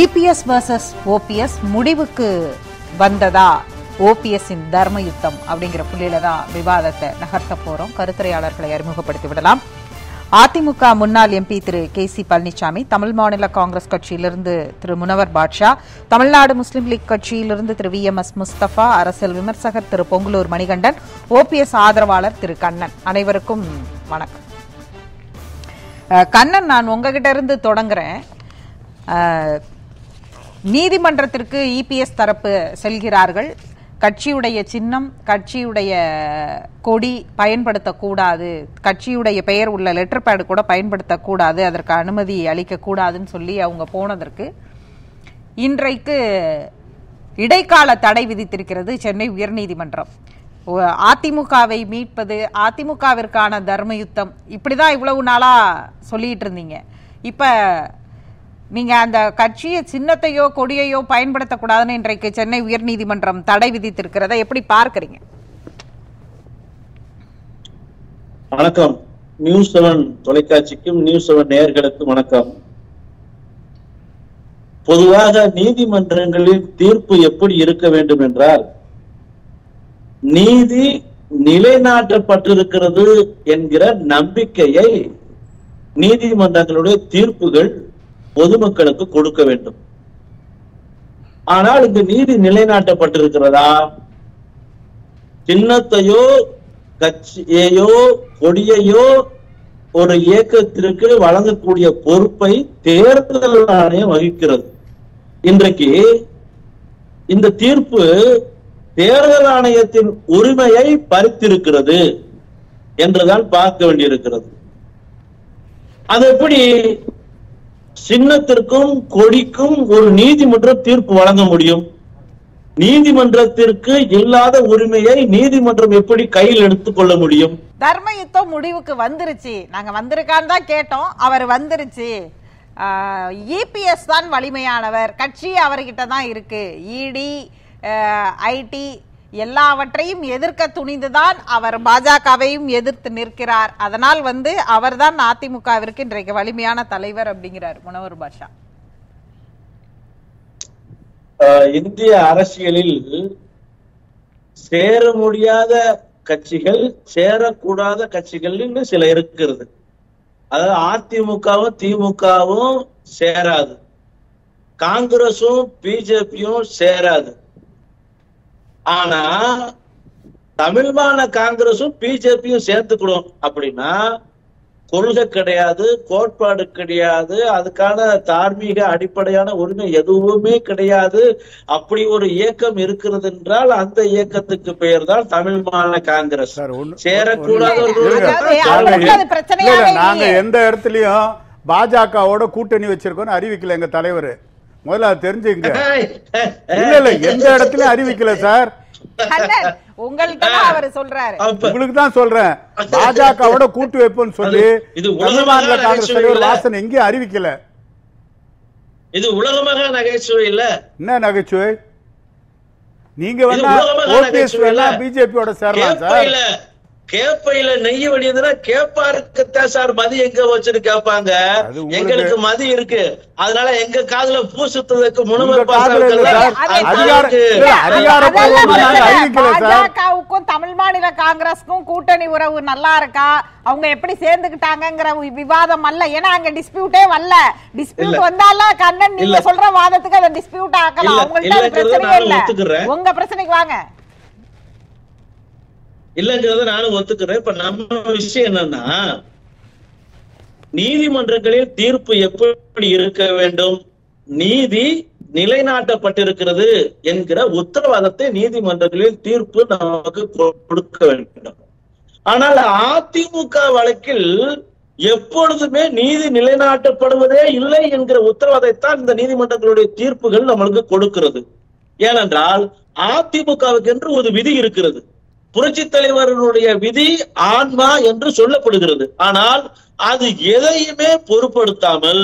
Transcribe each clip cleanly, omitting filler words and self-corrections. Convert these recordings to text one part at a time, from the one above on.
EPS versus OPS முடிவுக்கு வந்ததா? ஓபிஎஸ்ஸின் தர்ம யுத்தம் அப்படிங்கிற புள்ளியில தான் விவாதத்தை நகர்த்த போறோம். கருத்துரையாளர்களை அறிமுகப்படுத்தி விடலாம். அதிமுக முன்னாள் எம்பி திரு KC பழனிசாமி, தமிழ் மாநில காங்கிரஸ் கட்சியிலிருந்து திரு முனவர் பாட்ஷா, தமிழ்நாடு முஸ்லீம் லீக் கட்சியிலிருந்து திரு VMS முஸ்தபா, அரசியல் விமர்சகர் திரு பொங்கலூர் மணிகண்டன், ஓபிஎஸ் ஆதரவாளர் திரு கண்ணன். அனைவருக்கும் வணக்கம். கண்ணன், நான் உங்ககிட்ட இருந்து தொடங்குறேன். நீதிமன்றத்திற்கு இபிஎஸ் தரப்பு செல்கிறார்கள். கட்சியுடைய சின்னம், கட்சியுடைய கொடி பயன்படுத்தக்கூடாது, கட்சியுடைய பெயர் உள்ள லெட்டர் பேடு கூட பயன்படுத்தக்கூடாது, அதற்கு அனுமதி அளிக்கக்கூடாதுன்னு சொல்லி அவங்க போனதற்கு இன்றைக்கு இடைக்கால தடை விதித்திருக்கிறது சென்னை உயர்நீதிமன்றம். அதிமுகவை மீட்பது, அதிமுகவிற்கான தர்ம யுத்தம், இப்படிதான் இவ்வளவு நாளா சொல்லிட்டு இருந்தீங்க. இப்ப நீங்க அந்த கட்சியை சின்னத்தையோ கொடியையோ பயன்படுத்தக்கூடாதுன்னு இன்றைக்கு சென்னை உயர்நீதிமன்றம் தடை விதித்திருக்கிறத எப்படி பார்க்கறீங்க? வணக்கம். நியூஸ் 7 தொலைக்காட்சிக்கும் நியூஸ் 7 நேயர்களுக்கும் வணக்கம். பொதுவாக நீதிமன்றங்களில் தீர்ப்பு எப்படி இருக்க வேண்டும் என்றால், நீதி நிலைநாட்டப்பட்டிருக்கிறது என்கிற நம்பிக்கையை நீதிமன்றங்களுடைய தீர்ப்புகள் பொதுமக்களுக்கு கொடுக்க வேண்டும். ஆனால் இந்த நீதி நிலைநாட்டப்பட்டிருக்கிறதா? சின்னத்தையோ கட்சியையோ கொடியையோ ஒரு இயக்கத்திற்கு வழங்கக்கூடிய பொறுப்பை தேர்தல் ஆணையம் வகிக்கிறது. இன்றைக்கு இந்த தீர்ப்பு தேர்தல் ஆணையத்தின் உரிமையை பறித்திருக்கிறது என்றுதான் பார்க்க வேண்டியிருக்கிறது. அது எப்படி சின்னத்திற்கும் கொடிக்கும் ஒரு நீதிமன்றம் தீர்ப்பு வழங்க முடியும்? நீதிமன்றத்திற்கு இல்லாத உரிமையை நீதிமன்றம் எப்படி கையில் எடுத்துக் கொள்ள முடியும்? தர்ம யுத்தம் முடிவுக்கு வந்துருச்சு. நாங்க வந்திருக்கான்னு தான் கேட்டோம், அவர் வந்துருச்சு. இபிஎஸ் தான் வலிமையானவர், கட்சி அவர்கிட்ட தான் இருக்கு. இடி, ஐடி எல்லாவற்றையும் எதிர்க்க துணிந்துதான் அவர் பாஜகவையும் எதிர்த்து நிற்கிறார். அதனால் அவர்தான் அதிமுகவிற்கு இன்றைக்கு வலிமையான தலைவர் அப்படிங்கிறார் முனவர் பாட்ஷா. இந்திய அரசியலில் சேர முடியாத கட்சிகள், சேரக்கூடாத கட்சிகள் சில இருக்கிறது. அதாவது அதிமுகவும் திமுகவும் சேராது, காங்கிரசும் பிஜேபியும் சேராது. ஆனா தமிழ் மாநில காங்கிரசும் பிஜேபியும் சேர்த்துக்கணும் அப்படின்னா கொள்கை கிடையாது, கோட்பாடு கிடையாது, அதுக்கான தார்மீக அடிப்படையான உரிமை எதுவுமே கிடையாது. அப்படி ஒரு இயக்கம் இருக்கிறது என்றால் அந்த இயக்கத்துக்கு பெயர் தான் தமிழ் மாநில காங்கிரஸ். சேரக்கூடாதவர்கள் நாங்க எந்த இடத்துலயும் பாஜகவோட கூட்டணி வச்சிருக்கோம் அறிவிக்கல எங்க தலைவர். முதல்ல அது தெரிஞ்சுங்க. இல்ல எந்த இடத்துலயும் அறிவிக்கல சார். உங்களுக்கு தான் சொல்றேன், பாஜகவோட கூட்டு வைப்போம்னு சொல்லி தமிழ்நாடு காங்கிரஸ் தலைவர் வாசன் எங்கேயும் அறிவிக்கல. இது உலகமாக நகைச்சுவை இல்ல. என்ன நகைச்சுவை? நீங்க வேணா ஓபிஎஸ் வேணா பிஜேபியோட சேரலாம் சார். கேப்பையில நெய்ய வேண்டியதுன்னா கேப்பாருக்குத்தான் சார் மதி எங்க வச்சுன்னு கேட்பாங்க. எங்களுக்கு மதி இருக்கு, அதனால எங்க காதுல பூ சுத்துறதுக்கு பாஜகவுக்கும் தமிழ் மாநில காங்கிரஸ்க்கும் கூட்டணி உறவு நல்லா இருக்கா, அவங்க எப்படி சேர்ந்துக்கிட்டாங்கிற விவாதம் அல்ல. ஏன்னா அங்க டிஸ்பியூட்டே வரல. டிஸ்பியூட் வந்தாலும் கண்ணன் நீங்க சொல்ற வாதத்துக்கு அதை டிஸ்பியூட் ஆக்கலாம். உங்கள்ட்ட பிரச்சனையே இல்ல, உங்க பிரச்சனைக்கு வாங்க. இல்லங்கிறத நானும் ஒத்துக்கிறேன். இப்ப நம்ம விஷயம் என்னன்னா, நீதிமன்றங்களில் தீர்ப்பு எப்படி இருக்க வேண்டும், நீதி நிலைநாட்டப்பட்டிருக்கிறது என்கிற உத்தரவாதத்தை நீதிமன்றங்களில் தீர்ப்பு நமக்கு கொடுக்க வேண்டும். ஆனால் அதிமுக வழக்கில் எப்பொழுதுமே நீதி நிலைநாட்டப்படுவதே இல்லை என்கிற உத்தரவாதத்தைத்தான் இந்த நீதிமன்றங்களுடைய தீர்ப்புகள் நம்மளுக்கு கொடுக்கிறது. ஏனென்றால் அதிமுகவுக்கு என்று ஒரு விதி இருக்கிறது. புரட்சி தலைவர்களுடைய விதி ஆன்மா என்று சொல்லப்படுகிறது. ஆனால் அது எதையுமே பொருட்படுத்தாமல்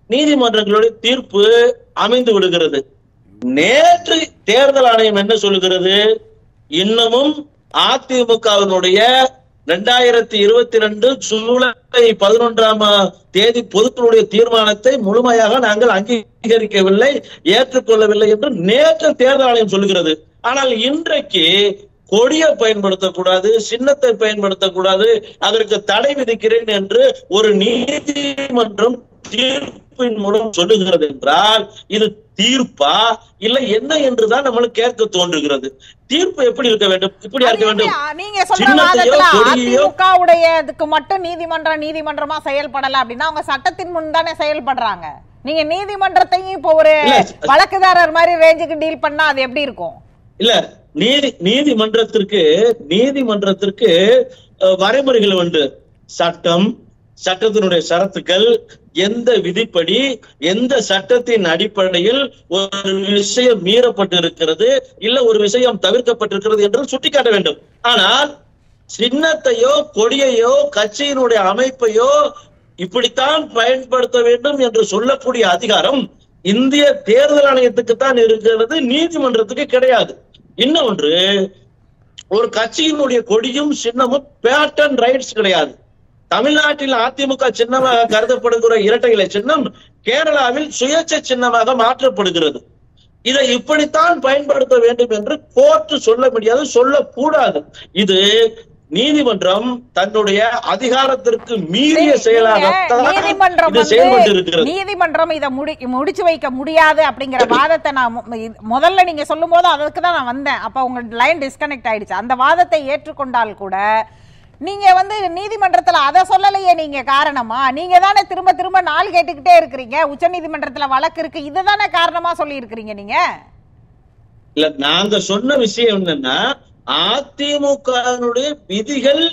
நீதிமன்றங்களுடைய தீர்ப்பு அமைந்து விடுகிறது. நேற்று தேர்தல் ஆணையம் என்ன சொல்லுகிறது? இன்னமும் அதிமுகவினுடைய 2022 ஜூலை 11 பொதுக்குழுடைய தீர்மானத்தை முழுமையாக நாங்கள் அங்கீகரிக்கவில்லை, ஏற்றுக்கொள்ளவில்லை என்று நேற்று தேர்தல் ஆணையம் சொல்லுகிறது. ஆனால் இன்றைக்கு கொடியை பயன்படுத்தக்கூடாது, சின்னத்தை பயன்படுத்தக்கூடாது, அதற்கு தடை விதிக்கிறேன் என்று ஒரு நீதிமன்றம் தீர்ப்பின் மூலம் சொல்லுகிறது என்றால் இது தீர்ப்பா இல்ல என்ன என்றுதான் நம்மளுக்கு கேட்க தோன்றுகிறது. தீர்ப்பு எப்படி இருக்க வேண்டும், இப்படியா இருக்க வேண்டும்? நீங்க அதிமுகவுடையதுக்கு மட்டும் நீதிமன்றமா செயல்படல அப்படின்னா அவங்க சட்டத்தின் முன் தானே செயல்படுறாங்க. நீங்க நீதிமன்றத்தையும் இப்போ ஒரு வழக்குதாரர் மாதிரி ரேஞ்சுக்கு டீல் பண்ணா அது எப்படி இருக்கும்? இல்ல, நீதிமன்றத்திற்கு வரைமுறைகள் உண்டு. சட்டத்தினுடைய ஷரத்துக்கள், எந்த விதிப்படி எந்த சட்டத்தின் அடிப்படையில் ஒரு விஷயம் மீறப்பட்டு இருக்கிறது இல்ல ஒரு விஷயம் தவிர்க்கப்பட்டிருக்கிறது என்று சுட்டிக்காட்ட வேண்டும். ஆனால் சின்னத்தையோ கொடியையோ கட்சியினுடைய அமைப்பையோ இப்படித்தான் பயன்படுத்த வேண்டும் என்று சொல்லக்கூடிய அதிகாரம் இந்திய தேர்தல் ஆணையத்துக்கு தான் இருக்கிறது, நீதிமன்றத்துக்கு கிடையாது. இன்னொன்று, ஒரு கட்சியினுடைய கொடியும் சின்னமும் பேட்டன் ரைட்ஸ் கிடையாது. தமிழ்நாட்டில் அதிமுக சின்னமாக கருதப்படுகிற இரட்டை இலை சின்னம் கேரளாவில் சுயேட்சை சின்னமாக மாற்றப்படுகிறது. இதை இப்படித்தான் பயன்படுத்த வேண்டும் என்று கோர்ட் சொல்ல முடியாது, சொல்லக்கூடாது. இது நீதிமன்றம் தன்னுடைய அதிகாரத்திற்கு மீறிய செயலாகத்தான் செயல்பட்டு இருக்கிறது. நீதிமன்றம் இதை முடிச்சு வைக்க முடியாது அப்படிங்கிற வாதத்தை நான் முதல்ல நீங்க சொல்லும் போது அதுக்கு தான் நான் வந்தேன். அப்ப உங்க லைன் டிஸ்கனெக்ட் ஆயிடுச்சு. அந்த வாதத்தை ஏற்றுக்கொண்டால் கூட நீங்க நீதிமன்றத்துல அதை சொல்லலையே. நீங்க காரணமா நீங்க தானே திரும்ப திரும்ப நாள் கேட்டுக்கிட்டே இருக்கிறீங்க. உச்ச நீதிமன்றத்துல வழக்கு இருக்கு, இதுதானே காரணமா சொல்லி இருக்கிறீங்க நீங்க. இல்ல, நாங்க சொன்ன விஷயம் என்னன்னா அதிமுகவினுடைய விதிகள்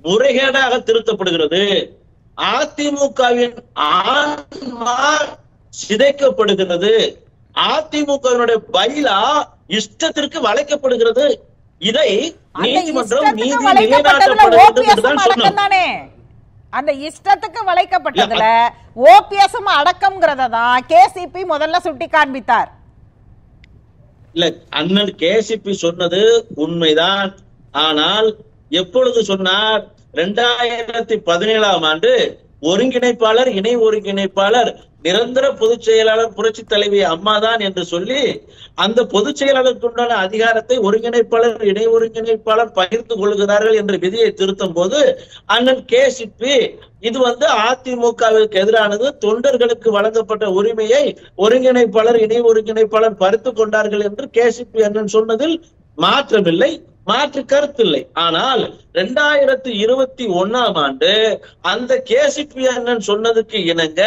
முறைகேடாக திருத்தப்படுகிறது, அதிமுகவின் ஆன்மா சிதைக்கப்படுகிறது, அதிமுகவினுடைய பைலா இஷ்டத்திற்கு வளைக்கப்படுகிறது. இதை நீதிமன்றம் நீதி நிலைநாட்டப்படுகிறது. அந்த இஷ்டத்துக்கு வளைக்கப்பட்டதுல ஓபிஎஸ் அடக்கம்ங்கிறதான் கேசிபி முதல்ல சுட்டி காண்பித்தார். இல்ல, அண்ணன் கேசிபி சொன்னது உண்மைதான். ஆனால் எப்பொழுது சொன்னார்? 2017ஆம் ஆண்டு ஒருங்கிணைப்பாளர், இணை ஒருங்கிணைப்பாளர், நிரந்தர பொதுச் செயலாளர் புரட்சி தலைவி அம்மாதான் என்று சொல்லி அந்த பொதுச் செயலாளருக்கு உண்டான அதிகாரத்தை ஒருங்கிணைப்பாளர், இணை ஒருங்கிணைப்பாளர் பகிர்ந்து கொள்கிறார்கள் என்ற விதியை திருத்தும் போது அண்ணன் கேசிபி இது அதிமுகவிற்கு எதிரானது, தொண்டர்களுக்கு வழங்கப்பட்ட உரிமையை ஒருங்கிணைப்பாளர், இணை ஒருங்கிணைப்பாளர் பறித்துக் கொண்டார்கள் என்று கேசிபி அண்ணன் சொன்னதில் மாற்றமில்லை, மாற்று கருத்தில்லை. ஆனால் 2021ஆம் ஆண்டு அந்த கேசிபி அண்ணன் சொன்னதுக்கு இணங்க,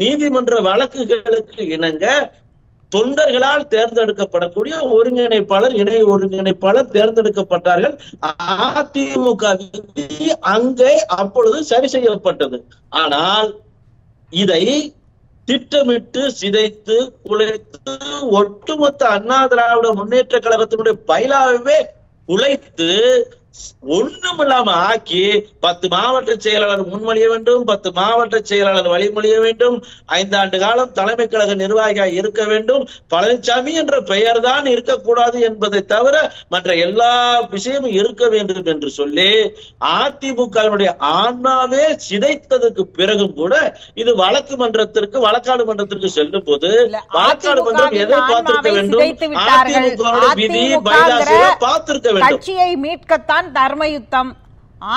நீதிமன்ற வழக்குகளுக்கு இணங்க தொண்டர்களால் தேர்ந்தெடுக்கப்படக்கூடிய ஒருங்கிணைப்பாளர், இணை ஒருங்கிணைப்பாளர் தேர்ந்தெடுக்கப்பட்டார்கள். அதிமுக அங்கே அப்பொழுது சரி செய்யப்பட்டது. ஆனால் இதை திட்டமிட்டு சிதைத்து குலைத்து ஒட்டுமொத்த அண்ணா திராவிட முன்னேற்ற கழகத்தினுடைய பைலாவே உழைத்து ஒண்ணுமில்லாம ஆக்கி 10 மாவட்ட செயலாளர் முன்மொழிய வேண்டும், 10 மாவட்ட செயலாளர் வழிமொழிய வேண்டும், 5 ஆண்டு காலம் தலைமை கழக நிர்வாகியாக இருக்க வேண்டும், பழனிசாமி என்ற பெயர் தான் இருக்கக்கூடாது என்பதை தவிர மற்ற எல்லா விஷயமும் இருக்க வேண்டும் என்று சொல்லி அதிமுகவினுடைய ஆன்மாவே சிதைத்ததுக்கு பிறகும் கூட இது வழக்கு மன்றத்திற்கு, வழக்காடு மன்றத்திற்கு செல்லும் போது வழக்காடு மன்றம் எதை பார்த்திருக்க வேண்டும்? அதிமுகவுடைய விதி பைலாஸை பார்த்திருக்க வேண்டும். கட்சியை மீட்கத்தான் தர்மயுத்தம்.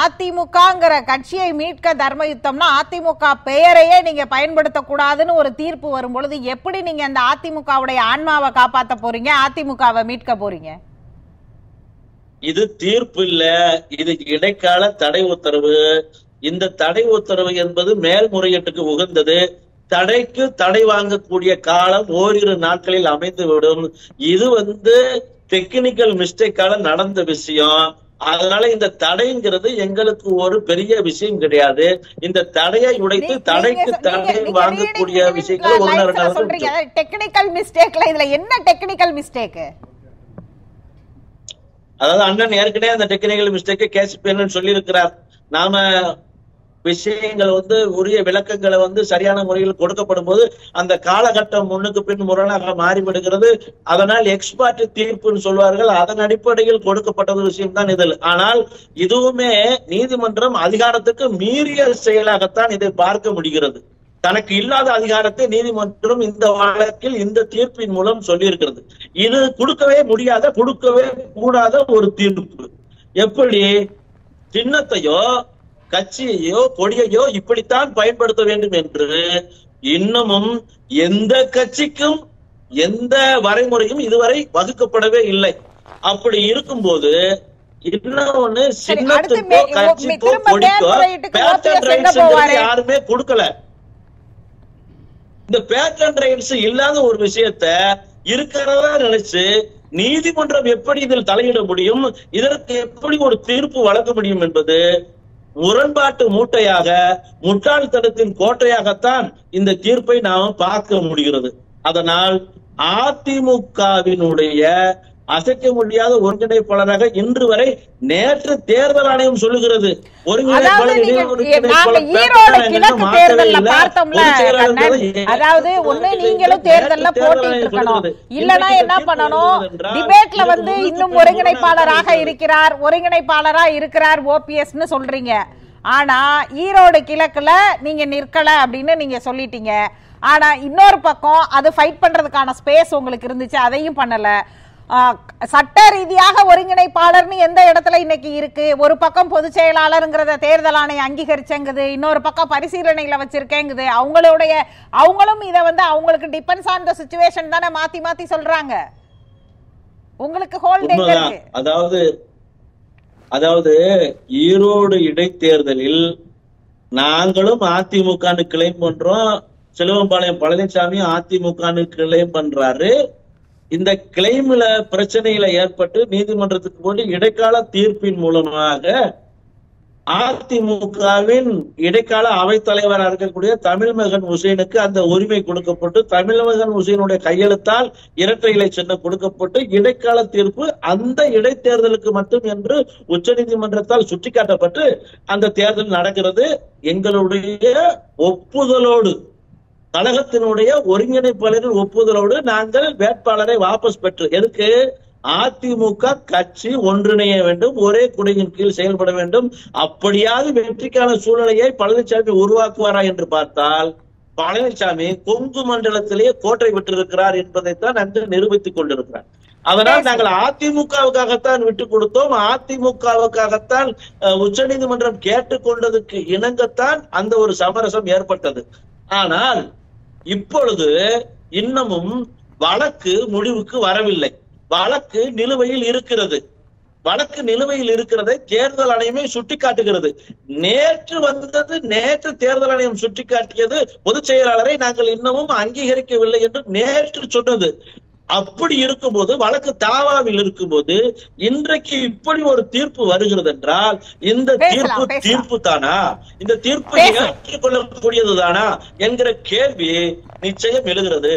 அதிமுகங்கிற கட்சியை மீட்க தர்மயுத்தம்னா அதிமுக பெயரையே நீங்க பயன்படுத்த கூடாதுன்னு ஒரு தீர்ப்பு வரும்பொழுது எப்படி நீங்க அந்த அதிமுகவுடைய ஆன்மாவை காப்பாற்ற போறீங்க, அதிமுகவை மீட்க போறீங்க? இது தீர்ப்பு இல்ல, இது இடைக்கால தடை உத்தரவு. இந்த தடை உத்தரவு என்பது மேல்முறையீட்டுக்கு உகந்தது. தடைக்கு தடை வாங்கக்கூடிய காலம் ஓரிரு நாட்களில் அமைந்துவிடும். இது டெக்னிக்கல் மிஸ்டேக்கால நடந்த விஷயம். அதனால இந்த தடைங்கிறது எங்களுக்கு ஒரு பெரிய விஷயம் கிடையாது. இந்த தடையை உடைத்து தடைக்கு தடை வாங்கக்கூடிய விஷயங்கள் டெக்னிக்கல் மிஸ்டேக்ல இதுல என்ன டெக்னிக்கல் மிஸ்டேக்? அதாவது அண்ணன் ஏற்கனவே அந்த டெக்னிக்கல் மிஸ்டேக் கேசிபி சொல்லி இருக்கிறார். நாம விஷயங்கள் உரிய விளக்கங்களை சரியான முறையில் கொடுக்கப்படும் போது அந்த காலகட்டம் முன்னுக்கு பின் முரணாக மாறிவிடுகிறது. அதனால் எக்ஸ்பர்ட் தீர்ப்புன்னு சொல்வார்கள். அதன் அடிப்படையில் கொடுக்கப்பட்டது விஷயம் தான் இதில். ஆனால் இதுவுமே நீதிமன்றம் அதிகாரத்துக்கு மீறிய செயலாகத்தான் இதை பார்க்க முடிகிறது. தனக்கு இல்லாத அதிகாரத்தை நீதிமன்றம் இந்த வழக்கில் இந்த தீர்ப்பின் மூலம் சொல்லியிருக்கிறது. இது கொடுக்கவே முடியாத, கொடுக்கவே கூடாத ஒரு தீர்ப்பு. எப்படி சின்னத்தையோ கட்சியையோ கொடியையோ இப்படித்தான் பயன்படுத்த வேண்டும் என்று இன்னமும் எந்த கட்சிக்கும் எந்த வரைமுறையும் இதுவரை வகுக்கப்படவே இல்லை. அப்படி இருக்கும்போது இன்னொன்னு சின்னத்துக்கோ கட்சிக்கோ கொடிக்கோ பேட்டன் ரைட்ஸ் யாருமே கொடுக்கல. இந்த பேட்டன் ரைட்ஸ் இல்லாத ஒரு விஷயத்த இருக்கிறதா நினைச்சு நீதிமன்றம் எப்படி இதில் தலையிட முடியும், இதற்கு எப்படி ஒரு தீர்ப்பு வழங்க முடியும் என்பது முரண்பாட்டு மூட்டையாக, முட்டாள்தனத்தின் கோட்டையாகத்தான் இந்த தீர்ப்பை நாம் பார்க்க முடிகிறது. அதனால் அதிமுகவினுடைய அசைக்க முடியாத ஒருங்கிணைப்பாளராக இன்று வரை நேற்று தேர்தல் ஆணையம் சொல்லுகிறது அதாவது ஒண்ணு நீங்களும் தேர்தல்ல போட்டிட்டு இருக்கணும், இல்லனா என்ன பண்ணணும், டிபேட்ல இன்னும் ஒருங்கிணைப்பாளராக இருக்கிறார் ஓபிஎஸ்னு சொல்றீங்க. ஆனா ஈரோடு கிழக்குல நீங்க நிற்கல அப்படின்னு நீங்க சொல்லிட்டீங்க. ஆனா இன்னொரு பக்கம் அது ஃபைட் பண்றதுக்கான ஸ்பேஸ் உங்களுக்கு இருந்துச்சு, அதையும் பண்ணல. சட்ட ரீதியாக ஒருங்கிணைப்பாளர்னு எந்த இடத்துல இன்னைக்கு இருக்கு? ஒரு பக்கம் பொதுச் செயலாளருங்கிறத தேர்தல் ஆணையம் அங்கீகரிச்சங்குது, இன்னொரு பக்கம் பரிசீலனையில வச்சிருக்கேங்குது. அவங்களும் இதை அவங்களுக்கு டிபெண்ட்ஸ் ஆன் தி சிச்சுவேஷன் தானே மாத்தி மாத்தி சொல்றாங்க. உங்களுக்கு ஹோல்ட் எங்க இருக்கு? அதாவது ஈரோடு இடைத்தேர்தலில் நாங்களும் அதிமுக கிளைம் பண்றோம், செல்வம்பாளையம் பழனிசாமி அதிமுக கிளைம் பண்றாரு. இந்த கிளைம்ல பிரச்சனையில ஏற்பட்டு நீதிமன்றத்துக்கு போட்டு இடைக்கால தீர்ப்பின் மூலமாக அதிமுகவின் இடைக்கால அவைத்தலைவராக இருக்கக்கூடிய தமிழ்மகன் உசேனுக்கு அந்த உரிமை கொடுக்கப்பட்டு தமிழ்மகன் உசேனுடைய கையெழுத்தால் இரட்டை இலை சின்னம் கொடுக்கப்பட்டு இடைக்கால தீர்ப்பு அந்த இடைத்தேர்தலுக்கு மட்டும் என்று உச்ச நீதிமன்றத்தால் சுட்டிக்காட்டப்பட்டு அந்த தேர்தல் நடக்கிறது. எங்களுடைய ஒப்புதலோடு, கழகத்தினுடைய ஒருங்கிணைப்பாளரின் ஒப்புதலோடு நாங்கள் வேட்பாளரை வாபஸ் பெற்று, எதுக்கு? அதிமுக கட்சி ஒன்றிணைய வேண்டும், ஒரே குடையின் கீழ் செயல்பட வேண்டும். அப்படியாவது வெற்றிக்கான சூழ்நிலையை பழனிசாமி உருவாக்குவாரா என்று பார்த்தால் பழனிசாமி கொங்கு மண்டலத்திலேயே கோட்டை விட்டிருக்கிறார் என்பதைத்தான் நன்கு நிரூபித்துக் கொண்டிருக்கிறார். அதனால் நாங்கள் அதிமுகவுக்காகத்தான் விட்டுக் கொடுத்தோம், அதிமுகவுக்காகத்தான் உச்ச நீதிமன்றம் கேட்டுக்கொண்டதுக்கு இணங்கத்தான் அந்த ஒரு சமரசம் ஏற்பட்டது. ஆனால் இப்பொழுது இன்னமும் வழக்கு முடிவுக்கு வரவில்லை, வழக்கு நிலுவையில் இருக்கிறது. வழக்கு நிலுவையில் இருக்கிறதை தேர்தல் ஆணையமே சுட்டிக்காட்டுகிறது. நேற்று தேர்தல் ஆணையம் சுட்டிக்காட்டியது பொதுச் செயலாளரை நாங்கள் இன்னமும் அங்கீகரிக்கவில்லை என்று நேற்று சொன்னது. அப்படி இருக்கும்போது, வழக்கு தாவாவில் இருக்கும்போது இன்றைக்கு இப்படி ஒரு தீர்ப்பு வருகிறது என்றால் இந்த தீர்ப்பு தானா, இந்த தீர்ப்பை ஏற்றுக்கொள்ளக்கூடியது தானா என்கிற கேள்வி நிச்சயம் எழுகிறது.